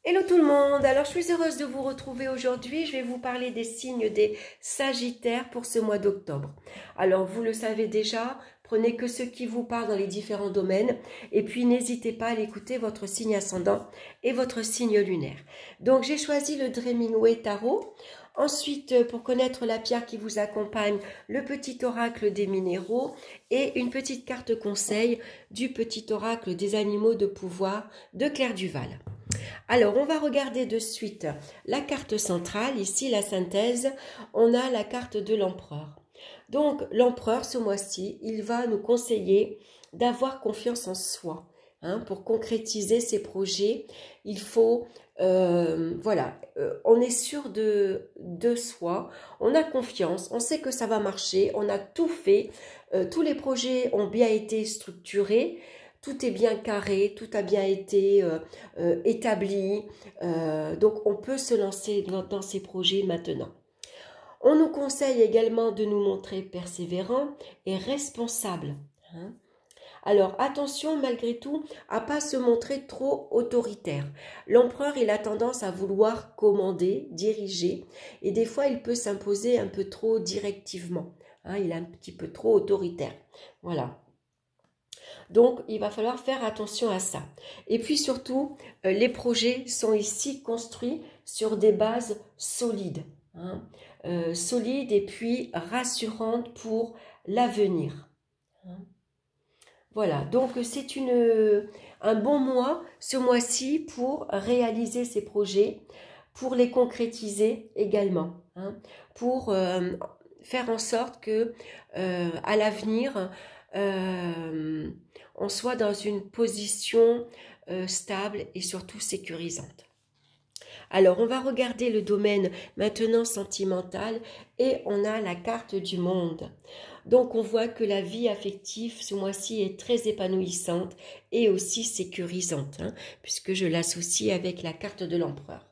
Hello tout le monde, alors je suis heureuse de vous retrouver aujourd'hui. Je vais vous parler des signes des Sagittaires pour ce mois d'octobre. Alors vous le savez déjà, prenez que ce qui vous parle dans les différents domaines et puis n'hésitez pas à l'écouter votre signe ascendant et votre signe lunaire. Donc j'ai choisi le Hemingway Tarot. Ensuite, pour connaître la pierre qui vous accompagne, le petit oracle des minéraux et une petite carte conseil du petit oracle des animaux de pouvoir de Claire Duval. Alors, on va regarder de suite la carte centrale, ici la synthèse, on a la carte de l'empereur. Donc, l'empereur, ce mois-ci, il va nous conseiller d'avoir confiance en soi. Pour concrétiser ses projets, il faut, on est sûr de soi, on a confiance, on sait que ça va marcher, on a tout fait, tous les projets ont bien été structurés, tout est bien carré, tout a bien été établi, donc on peut se lancer dans ces projets maintenant. On nous conseille également de nous montrer persévérants et responsables. Alors attention malgré tout à ne pas se montrer trop autoritaire. L'empereur, il a tendance à vouloir commander, diriger, et des fois il peut s'imposer un peu trop directivement. Il est un petit peu trop autoritaire. Voilà. Donc, il va falloir faire attention à ça. Et puis surtout, les projets sont ici construits sur des bases solides. Solides et puis rassurantes pour l'avenir. Voilà, donc c'est un bon mois, ce mois-ci, pour réaliser ces projets, pour les concrétiser également. Pour faire en sorte que à l'avenir, on soit dans une position stable et surtout sécurisante. Alors, on va regarder le domaine maintenant sentimental et on a la carte du monde. Donc, on voit que la vie affective ce mois-ci est très épanouissante et aussi sécurisante, puisque je l'associe avec la carte de l'empereur.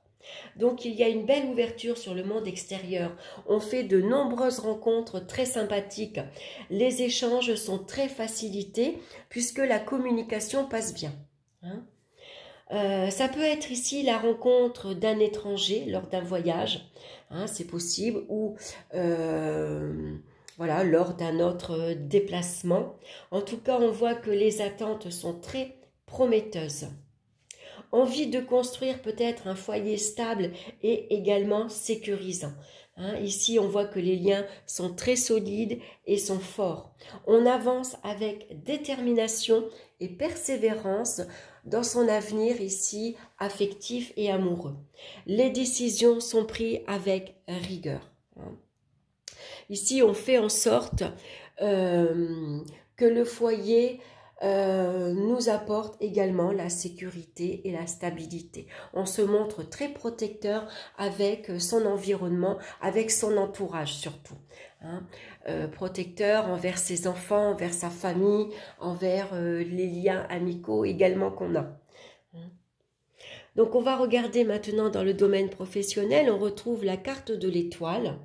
Donc, il y a une belle ouverture sur le monde extérieur. On fait de nombreuses rencontres très sympathiques. Les échanges sont très facilités puisque la communication passe bien. Ça peut être ici la rencontre d'un étranger lors d'un voyage, c'est possible, ou lors d'un autre déplacement. En tout cas, on voit que les attentes sont très prometteuses. Envie de construire peut-être un foyer stable et également sécurisant. Ici, on voit que les liens sont très solides et sont forts. On avance avec détermination et persévérance dans son avenir ici affectif et amoureux. Les décisions sont prises avec rigueur. Ici, on fait en sorte que le foyer nous apporte également la sécurité et la stabilité. On se montre très protecteur avec son environnement, avec son entourage surtout. Protecteur envers ses enfants, envers sa famille, envers les liens amicaux également qu'on a. Donc, on va regarder maintenant dans le domaine professionnel, on retrouve la carte de l'étoile.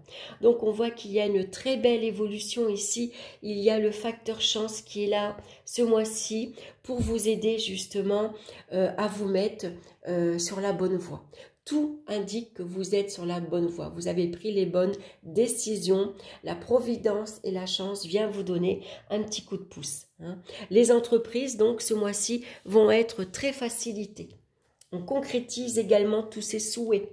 Donc, on voit qu'il y a une très belle évolution ici. Il y a le facteur chance qui est là ce mois-ci pour vous aider justement à vous mettre sur la bonne voie. Tout indique que vous êtes sur la bonne voie. Vous avez pris les bonnes décisions. La providence et la chance viennent vous donner un petit coup de pouce. Les entreprises, donc, ce mois-ci, vont être très facilitées. On concrétise également tous ses souhaits.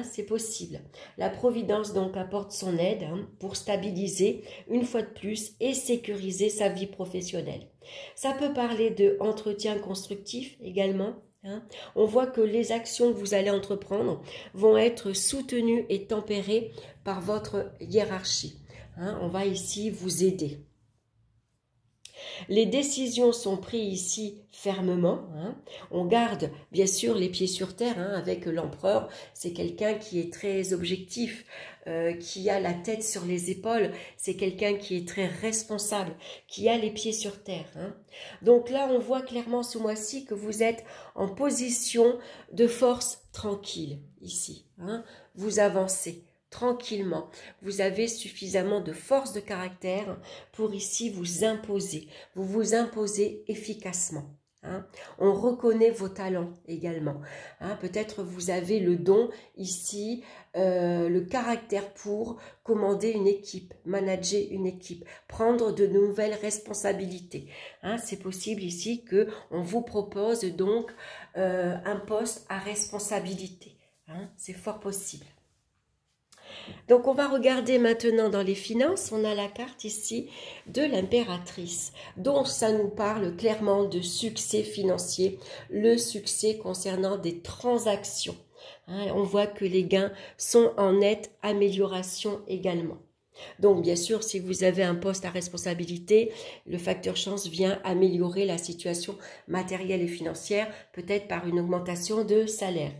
C'est possible. La Providence donc apporte son aide pour stabiliser une fois de plus et sécuriser sa vie professionnelle. Ça peut parler de entretien constructif également. On voit que les actions que vous allez entreprendre vont être soutenues et tempérées par votre hiérarchie. On va ici vous aider. Les décisions sont prises ici fermement. On garde bien sûr les pieds sur terre avec l'empereur. C'est quelqu'un qui est très objectif, qui a la tête sur les épaules. C'est quelqu'un qui est très responsable, qui a les pieds sur terre. Donc là, on voit clairement ce mois-ci que vous êtes en position de force tranquille ici. Vous avancez tranquillement. Vous avez suffisamment de force de caractère pour ici vous imposer. Vous vous imposez efficacement. Hein. On reconnaît vos talents également. Hein. Peut-être vous avez le don ici, le caractère pour commander une équipe, manager une équipe, prendre de nouvelles responsabilités. Hein. C'est possible ici qu'on vous propose donc un poste à responsabilité. Hein. C'est fort possible. Donc, on va regarder maintenant dans les finances. On a la carte ici de l'impératrice. Donc, ça nous parle clairement de succès financier, le succès concernant des transactions. Hein, on voit que les gains sont en nette amélioration également. Donc, bien sûr, si vous avez un poste à responsabilité, le facteur chance vient améliorer la situation matérielle et financière, peut-être par une augmentation de salaire.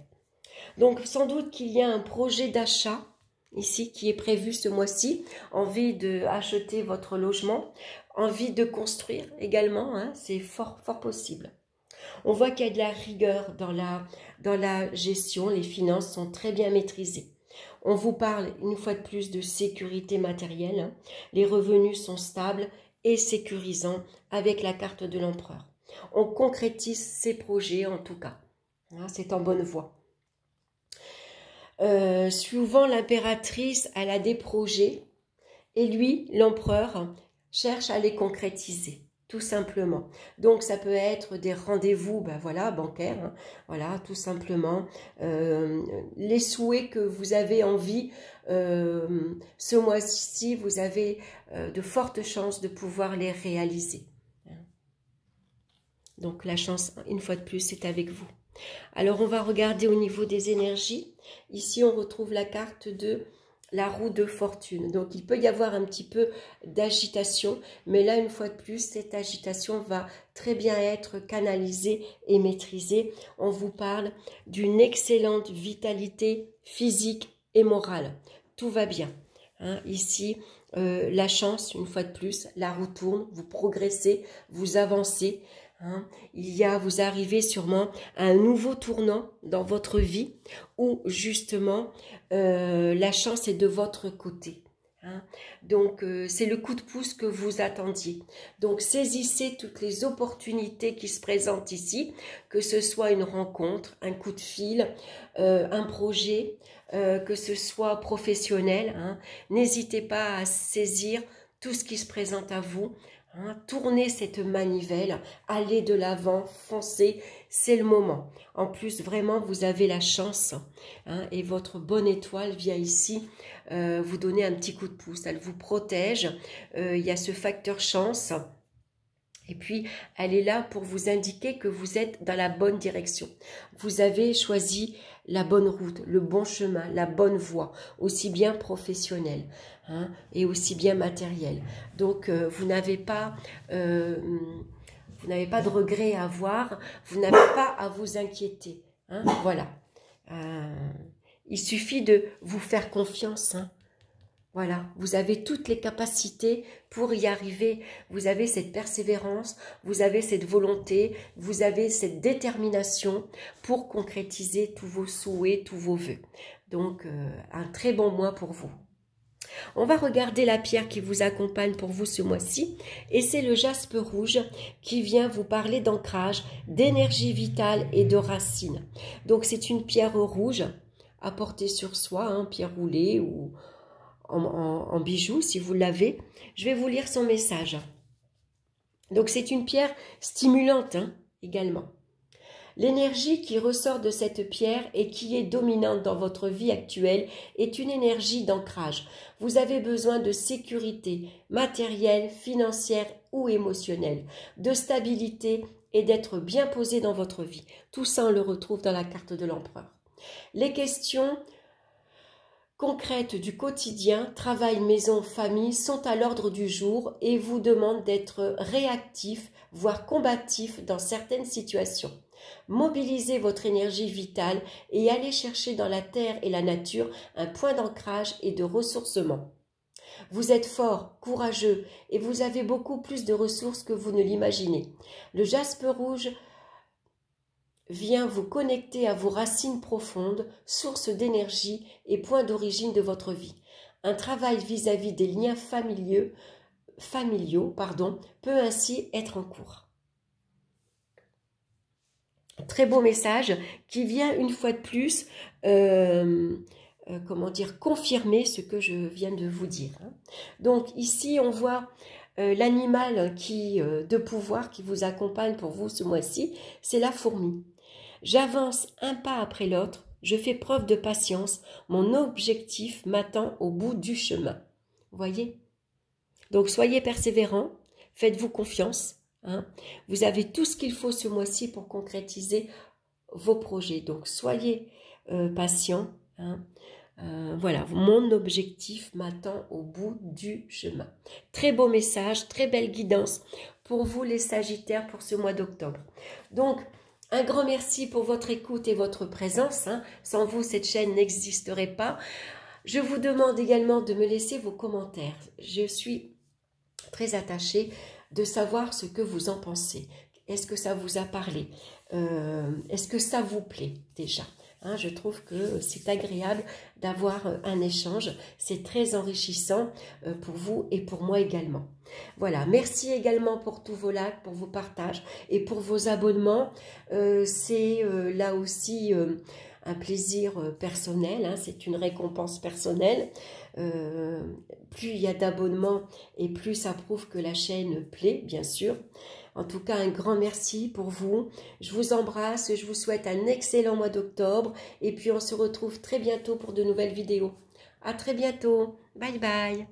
Donc, sans doute qu'il y a un projet d'achat ici qui est prévu ce mois-ci, envie d'acheter votre logement, envie de construire également, hein, c'est fort possible. On voit qu'il y a de la rigueur dans la gestion, les finances sont très bien maîtrisées. On vous parle une fois de plus de sécurité matérielle, hein. Les revenus sont stables et sécurisants avec la carte de l'empereur. On concrétise ses projets en tout cas, hein, c'est en bonne voie. Souvent l'impératrice, elle a des projets et lui, l'empereur, cherche à les concrétiser, tout simplement. Donc ça peut être des rendez-vous, ben voilà, bancaires, hein, voilà, tout simplement. Les souhaits que vous avez envie, ce mois-ci, vous avez de fortes chances de pouvoir les réaliser. Donc la chance, une fois de plus, est avec vous. Alors, on va regarder au niveau des énergies. Ici, on retrouve la carte de la roue de fortune. Donc, il peut y avoir un petit peu d'agitation, mais là, une fois de plus, cette agitation va très bien être canalisée et maîtrisée. On vous parle d'une excellente vitalité physique et morale. Tout va bien. Hein, ici, la chance, une fois de plus, la roue tourne, vous progressez, vous avancez. Hein, vous arrivez sûrement à un nouveau tournant dans votre vie où justement la chance est de votre côté. Hein. Donc c'est le coup de pouce que vous attendiez. Donc saisissez toutes les opportunités qui se présentent ici, que ce soit une rencontre, un coup de fil, un projet, que ce soit professionnel. Hein. N'hésitez pas à saisir tout ce qui se présente à vous. Hein, tournez cette manivelle, allez de l'avant, foncez, c'est le moment. En plus, vraiment, vous avez la chance, hein, et votre bonne étoile vient ici vous donner un petit coup de pouce. Elle vous protège, il y a ce facteur chance. Et puis, elle est là pour vous indiquer que vous êtes dans la bonne direction. Vous avez choisi la bonne route, le bon chemin, la bonne voie, aussi bien professionnelle, hein, et aussi bien matérielle. Donc, vous n'avez pas de regrets à avoir, vous n'avez pas à vous inquiéter. Hein, voilà. Il suffit de vous faire confiance, hein. Voilà, vous avez toutes les capacités pour y arriver. Vous avez cette persévérance, vous avez cette volonté, vous avez cette détermination pour concrétiser tous vos souhaits, tous vos vœux. Donc, un très bon mois pour vous. On va regarder la pierre qui vous accompagne pour vous ce mois-ci. Et c'est le jaspe rouge qui vient vous parler d'ancrage, d'énergie vitale et de racines. Donc, c'est une pierre rouge à porter sur soi, hein, pierre roulée ou en bijoux si vous l'avez. Je vais vous lire son message. Donc c'est une pierre stimulante, hein, également. L'énergie qui ressort de cette pierre et qui est dominante dans votre vie actuelle est une énergie d'ancrage. Vous avez besoin de sécurité matérielle, financière ou émotionnelle, de stabilité et d'être bien posé dans votre vie. Tout ça, on le retrouve dans la carte de l'empereur. Les questions concrètes du quotidien, travail, maison, famille, sont à l'ordre du jour et vous demandent d'être réactif, voire combatif dans certaines situations. Mobilisez votre énergie vitale et allez chercher dans la terre et la nature un point d'ancrage et de ressourcement. Vous êtes fort, courageux et vous avez beaucoup plus de ressources que vous ne l'imaginez. Le jaspe rouge vient vous connecter à vos racines profondes, source d'énergie et point d'origine de votre vie. Un travail vis-à-vis des liens familiaux peut ainsi être en cours. Très beau message qui vient une fois de plus, comment dire, confirmer ce que je viens de vous dire. Donc ici, on voit l'animal de pouvoir qui vous accompagne pour vous ce mois-ci, c'est la fourmi. J'avance un pas après l'autre, je fais preuve de patience, mon objectif m'attend au bout du chemin. Vous voyez? Donc soyez persévérants, faites-vous confiance. Vous avez tout ce qu'il faut ce mois-ci pour concrétiser vos projets. Donc soyez patients. Voilà, mon objectif m'attend au bout du chemin. Très beau message, très belle guidance pour vous les Sagittaires pour ce mois d'octobre. Donc, un grand merci pour votre écoute et votre présence. Sans vous, cette chaîne n'existerait pas. Je vous demande également de me laisser vos commentaires. Je suis très attachée de savoir ce que vous en pensez. Est-ce que ça vous a parlé? Est-ce que ça vous plaît déjà? Je trouve que c'est agréable d'avoir un échange. C'est très enrichissant pour vous et pour moi également. Voilà, merci également pour tous vos likes, pour vos partages et pour vos abonnements. C'est là aussi un plaisir personnel, c'est une récompense personnelle. Plus il y a d'abonnements et plus ça prouve que la chaîne plaît, bien sûr. En tout cas, un grand merci pour vous. Je vous embrasse, je vous souhaite un excellent mois d'octobre. Et puis, on se retrouve très bientôt pour de nouvelles vidéos. À très bientôt. Bye bye.